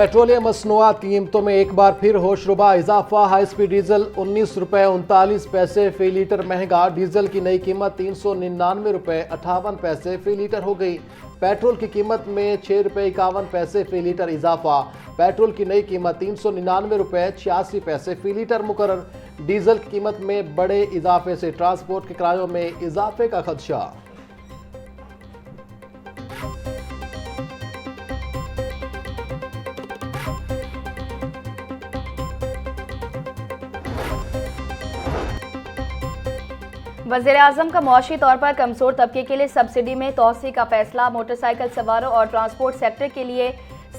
Petroleum मसनूआत कीमतों में एक बार फिर होशरुबा इजाफा। हाई स्पीड डीजल 19 रुपये 39 पैसे फी लीटर महंगा। डीजल की नई कीमत 399 रुपये 58 पैसे फी लीटर हो गई। पेट्रोल की कीमत में 6 रुपये 51 पैसे फी लीटर इजाफा। पेट्रोल की नई कीमत 399 रुपये 86 पैसे फी लीटर मुकर्रर। डीजल की कीमत में बड़े इजाफे से ट्रांसपोर्ट के किरायों में इजाफे का खदशा। वज़ीर-ए-आज़म का मुआशी तौर पर कमजोर तबके के लिए सब्सिडी में तोसी का फैसला। मोटरसाइकिल सवारों और ट्रांसपोर्ट सेक्टर के लिए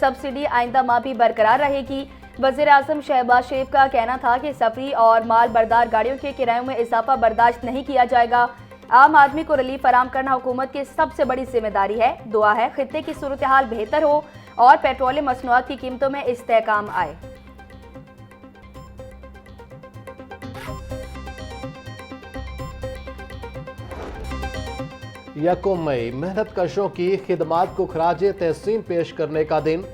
सब्सिडी आइंदा माह भी बरकरार रहेगी। वज़ीर-ए-आज़म शहबाज शरीफ का कहना था कि सफरी और माल बरदार गाड़ियों के किरायों में इजाफा बर्दाश्त नहीं किया जाएगा। आम आदमी को रिलीफ फराम करना हुकूमत की सबसे बड़ी जिम्मेदारी है। दुआ है खित्ते की सूरत हाल बेहतर हो और पेट्रोलियम मसनूआत की कीमतों में इस्तेहकाम आए। यकम मई मेहनत कशों की खिदमात को खराज तहसीन पेश करने का दिन।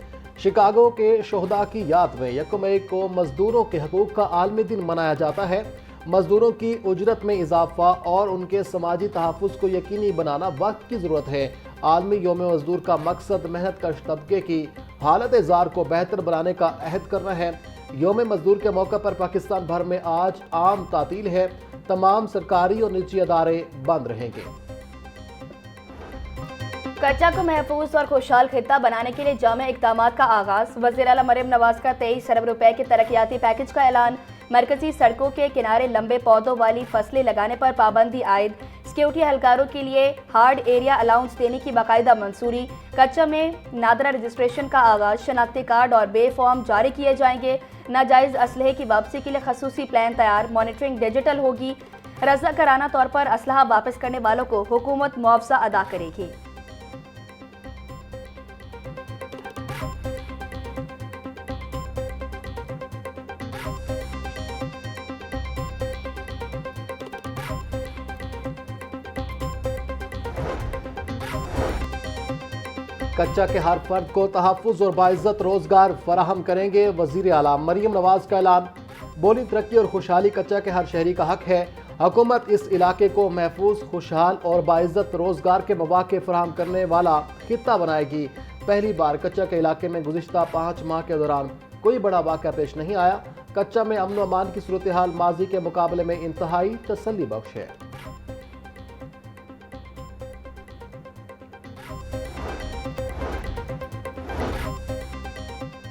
शिकागो के शोहदा की याद में यकम मई को मजदूरों के हकूक का आलमी दिन मनाया जाता है। मजदूरों की उजरत में इजाफा और उनके समाजी तहफ़्फ़ुज़ को यकीनी बनाना वक्त की ज़रूरत है। आलमी योम मजदूर का मकसद मेहनत कश तबके की हालत ज़ार को बेहतर बनाने का अहद करना है। योम मजदूर के मौके पर पाकिस्तान भर में आज आम तातील है। तमाम सरकारी और निजी अदारे बंद रहेंगे। कच्चा को महफूज और खुशहाल खित्ता बनाने के लिए जामे इक़दामात का आगाज। वज़ीर आला मरियम नवाज का 23 अरब रुपए के तरक्याती पैकेज का ऐलान। मरकजी सड़कों के किनारे लंबे पौधों वाली फसलें लगाने पर पाबंदी आयद। सिक्योरिटी एहलकारों के लिए हार्ड एरिया अलाउंस देने की बाकायदा मंजूरी। कच्चा में नादरा रजिस्ट्रेशन का आगाज। शनाख्ती कार्ड और बे फॉर्म जारी किए जाएंगे। नाजायज असलहे की वापसी के लिए खसूसी प्लान तैयार। मॉनिटरिंग डिजिटल होगी। रज़ाकाराना तौर पर असलहा वापस करने वालों को हुकूमत मुआवजा अदा करेगी। कच्चा के हर फर्द को तहफ़्फ़ुज़ और बाइज़्ज़त रोज़गार फराहम करेंगे। वज़ीर आला मरियम नवाज का ऐलान। बोली तरक्की और खुशहाली कच्चा के हर शहरी का हक है। हुकूमत इस इलाके को महफूज, खुशहाल और बाइज़्ज़त रोज़गार के मौक़े फराहम करने वाला खित्ता बनाएगी। पहली बार कच्चा के इलाके में गुज़िश्ता 5 माह के दौरान कोई बड़ा वाक़या पेश नहीं आया। कच्चा में अमन व अमान की सूरत हाल माजी के मुकाबले में इंतहाई तसल्ली बख्श है।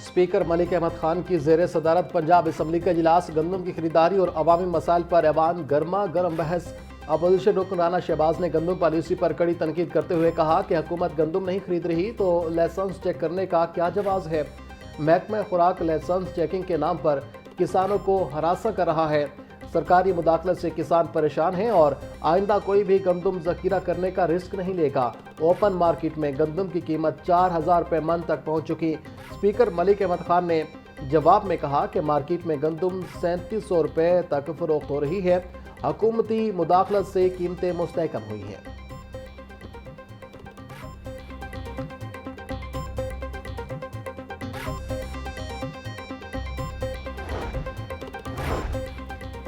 स्पीकर मलिक अहमद खान की ज़ेर सदारत पंजाब असम्बली का इजलास। गंदम की खरीदारी और अवामी मसाइल पर ऐवान गर्मा गर्म बहस। अपोजिशन रुकन राना शहबाज ने गंदम पॉलिसी पर कड़ी तनकीद करते हुए कहा कि हुकूमत गंदम नहीं खरीद रही तो लाइसेंस चेक करने का क्या जवाब है। महकमा खुराक लाइसेंस चेकिंग के नाम पर किसानों को हरासा कर रहा है। सरकारी मुदाखलत से किसान परेशान हैं और आइंदा कोई भी गंदम जखीरा करने का रिस्क नहीं लेगा। ओपन मार्केट में गंदम की कीमत 4000 रुपये मन तक पहुँच चुकी। स्पीकर मलिक अहमद खान ने जवाब में कहा कि मार्केट में गंदम 3700 रुपये तक फरोख्त हो रही है। हुकूमती मुदाखलत से कीमतें मुस्तहकम हुई हैं।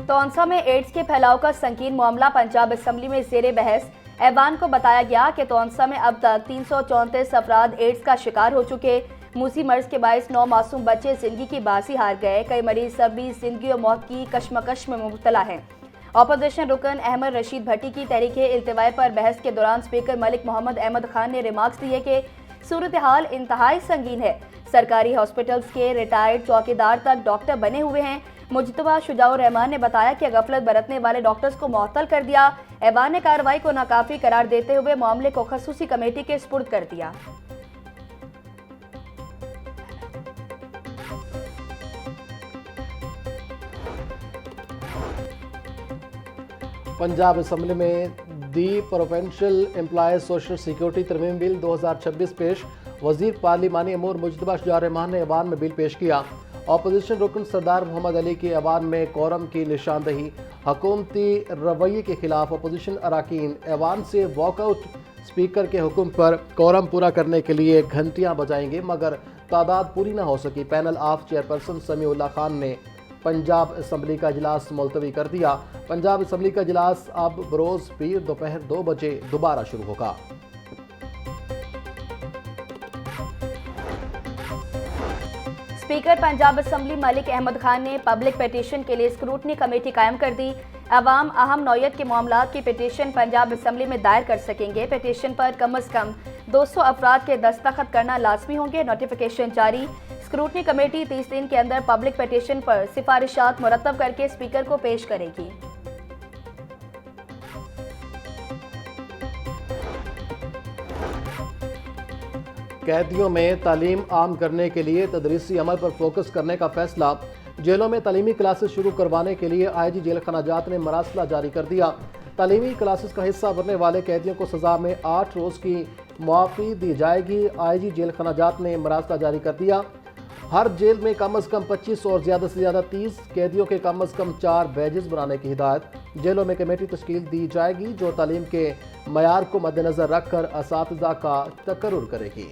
तौंसा में एड्स के फैलाव का संकीर्ण मामला पंजाब असम्बली में ज़ेरे बहस। ऐवान को बताया गया कि तौंसा में अब तक 334 अफराद एड्स का शिकार हो चुके। मूसी मर्ज के बायस 9 मासूम बच्चे जिंदगी की बाजी हार गए। कई मरीज सब भी जिंदगी और मौत की कशमकश में मुब्तला हैं। अपोजिशन रुकन अहमद रशीद भट्टी की तहरीके इल्तिवाए पर बहस के दौरान स्पीकर मलिक मोहम्मद अहमद खान ने रिमार्क्स दिए कि सूरत हाल इंतहाई संगीन है। सरकारी हॉस्पिटल्स के रिटायर्ड चौकीदार तक डॉक्टर बने हुए हैं। मुजतबा शुजाउर रहमान ने बताया कि गफलत बरतने वाले डॉक्टर्स को मुअत्तल कर दिया। ऐवान ने कार्रवाई को नाकाफी करार देते हुए मामले को खसूसी कमेटी के सुपुर्द कर दिया। पंजाब असम्बली में दी प्रोविंशियल एम्प्लॉयज सोशल सिक्योरिटी तरमीम बिल 2026 पेश। वजीर पार्लिमानी अमूर मुजतबा शुजाउर रहमान ने ऐवान में बिल पेश किया। अपोजिशन रुकन सरदार मोहम्मद अली की ऐवान में कोरम की निशानदही। हुकूमती रवैये के खिलाफ अपोजिशन अरकान ऐवान से वॉकआउट। स्पीकर के हुक्म पर कोरम पूरा करने के लिए घंटियां बजाएंगे मगर तादाद पूरी न हो सकी। Panel of chairperson Samiullah Khan ने पंजाब असम्बली का इजलास मुलतवी कर दिया। पंजाब असम्बली का इजलास अब बरोज पीर दोपहर 2 बजे दोबारा शुरू होगा। स्पीकर पंजाब असम्बली मलिक अहमद खान ने पब्लिक पिटीशन के लिए स्क्रूटनी कमेटी कायम कर दी। अवाम अहम नौयत के मामलात की पिटीशन पंजाब असम्बली में दायर कर सकेंगे। पिटीशन पर कम से कम 200 अफराद के दस्तखत करना लाजमी होंगे। नोटिफिकेशन जारी। स्क्रूटनी कमेटी 30 दिन के अंदर पब्लिक पिटीशन पर सिफारिशात मुरतब करके स्पीकर को पेश करेगी। कैदियों में तालीम आम करने के लिए तदरीसी अमल पर फोकस करने का फैसला। जेलों में तालीमी क्लासेस शुरू करवाने के लिए आईजी जेल खनाजात ने मरासला जारी कर दिया। तालीमी क्लासेस का हिस्सा बनने वाले कैदियों को सजा में 8 रोज़ की मुआफ़ी दी जाएगी। आईजी जेल खनाजात ने मरासला जारी कर दिया। हर जेल में कम से कम 25 और ज़्यादा से ज़्यादा 30 कैदियों के कम से कम 4 बैजेस बनाने की हिदायत। जेलों में कमेटी तश्कील दी जाएगी जो तालीम के मयार को मद्देनज़र रखकर असातिज़ा का तकर्रुर करेगी।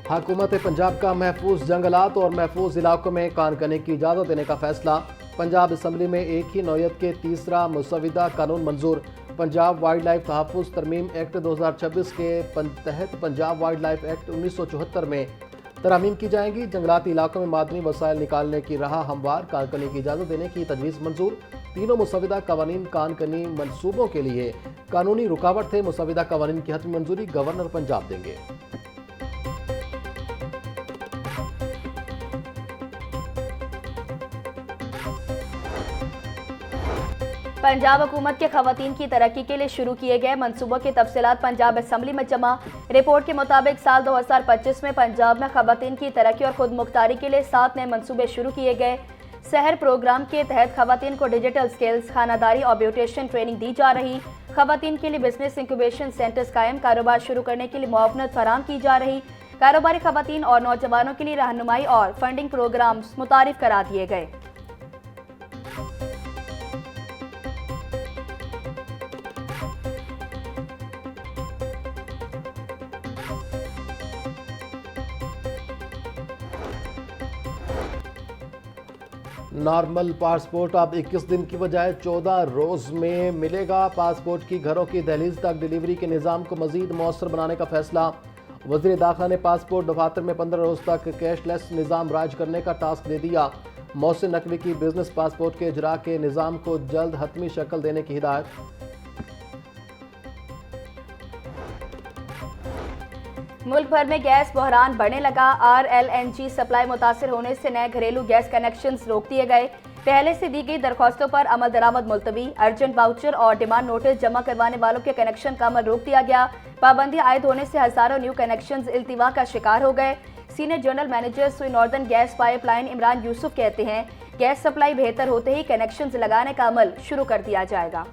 हुकूमत पंजाब का महफूज जंगलात और महफूज इलाकों में काम करने की इजाज़त देने का फैसला। पंजाब असम्बली में एक ही नौयत के तीसरा मुसविदा कानून मंजूर। पंजाब वाइल्ड लाइफ तहफ़्फ़ुज़ तरमीम एक्ट 2026 के तहत पंजाब वाइल्ड लाइफ एक्ट 1974 में तरमीम की जाएंगी। जंगलाती इलाकों में मादनी वसाइल निकालने की राह हमवार काम करने की इजाज़त देने की तजवीज़ मंजूर। तीनों मुसविदा कवानीन काम करनी मनसूबों के लिए कानूनी रुकावट थे। मुसविदा कवानीन की हतमी मंजूरी गवर्नर पंजाब देंगे। पंजाब हुकूमत के खवातीन की तरक्की के लिए शुरू किए गए मनसूबों की तफसीलात पंजाब असम्बली में जमा। रिपोर्ट के मुताबिक साल 2025 में पंजाब में खवातीन की तरक्की और खुद मुख्तारी के लिए 7 नए मनसूबे शुरू किए गए। शहर प्रोग्राम के तहत खवातीन को डिजिटल स्किल्स, खानादारी और ब्यूटिशियन ट्रेनिंग दी जा रही। खवातीन के लिए बिजनेस इंक्यूबेशन सेंटर्स कायम, कारोबार शुरू करने के लिए मुआवनत फराहम की जा रही। कारोबारी खवातीन और नौजवानों के लिए रहनुमाई और फंडिंग प्रोग्राम्स मुतारिफ करा दिए गए। नॉर्मल पासपोर्ट अब 21 दिन की बजाय 14 रोज़ में मिलेगा। पासपोर्ट की घरों की दहलीज तक डिलीवरी के निज़ाम को मज़ीद मौसर बनाने का फैसला। वज़ीर दाखिला ने पासपोर्ट दफातर में 15 रोज़ तक कैशलेस निज़ाम राज करने का टास्क दे दिया। मौसर नकवी की बिजनेस पासपोर्ट के इजरा के निज़ाम को जल्द हतमी शक्ल देने की हिदायत। मुल्क भर में गैस बहरान बढ़ने लगा। RLNG सप्लाई मुतासर होने से नए घरेलू गैस कनेक्शंस रोक दिए गए। पहले से दी गई दरख्वास्तों पर अमल दरामद मुलतवी। अर्जेंट वाउचर और डिमांड नोटिस जमा करवाने वालों के कनेक्शन का अमल रोक दिया गया। पाबंदी आयद होने से हजारों न्यू कनेक्शंस इल्तिवा का शिकार हो गए। सीनियर जनरल मैनेजर सुई northern gas pipeline Imran Yusuf कहते हैं, गैस सप्लाई बेहतर होते ही कनेक्शंस लगाने का अमल शुरू कर दिया जाएगा।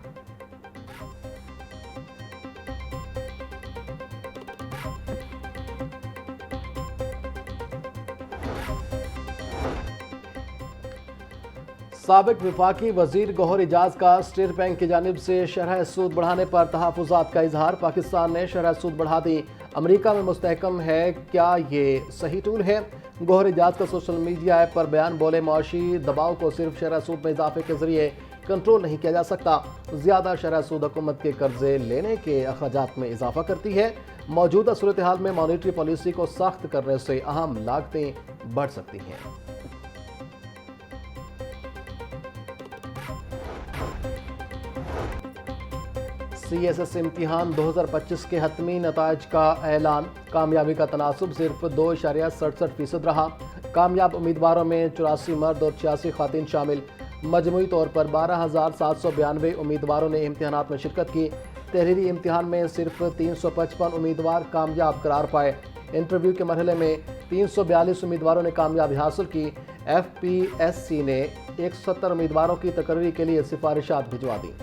साबिक वफाकी वजीर गौहर एजाज का स्टेट बैंक की जानिब से शरह सूद बढ़ाने पर तहफ़्फ़ुज़ात का इजहार। पाकिस्तान ने शरह सूद बढ़ा दी, अमरीका में मुस्तहकम है, क्या ये सही टूल है? गौहर एजाज का सोशल मीडिया ऐप पर बयान बोले, मुआशी दबाव को सिर्फ शरह सूद में इजाफे के जरिए कंट्रोल नहीं किया जा सकता। ज़्यादा शरह सूद हुकूमत के कर्जे लेने के अखराजात में इजाफा करती है। मौजूदा सूरत हाल में मॉनेटरी पॉलिसी को सख्त करने से अहम लागतें बढ़ सकती हैं। CSS इम्तिहान 2025 के हतमी नताइज का ऐलान। कामयाबी का तनासुब सिर्फ 2.67% रहा। कामयाब उम्मीदवारों में 84 मर्द और 86 खातिन शामिल। मजमूई तौर पर 12,792 उम्मीदवारों ने इम्तिहानात में शिरकत की। तहरीरी इम्तिहान में सिर्फ 355 उम्मीदवार कामयाब करार पाए। इंटरव्यू के मरहले में 342 उम्मीदवारों ने कामयाबी हासिल की। FPSC ने 170 उम्मीदवारों की तकर्री के लिए सिफारिशात भिजवा दी।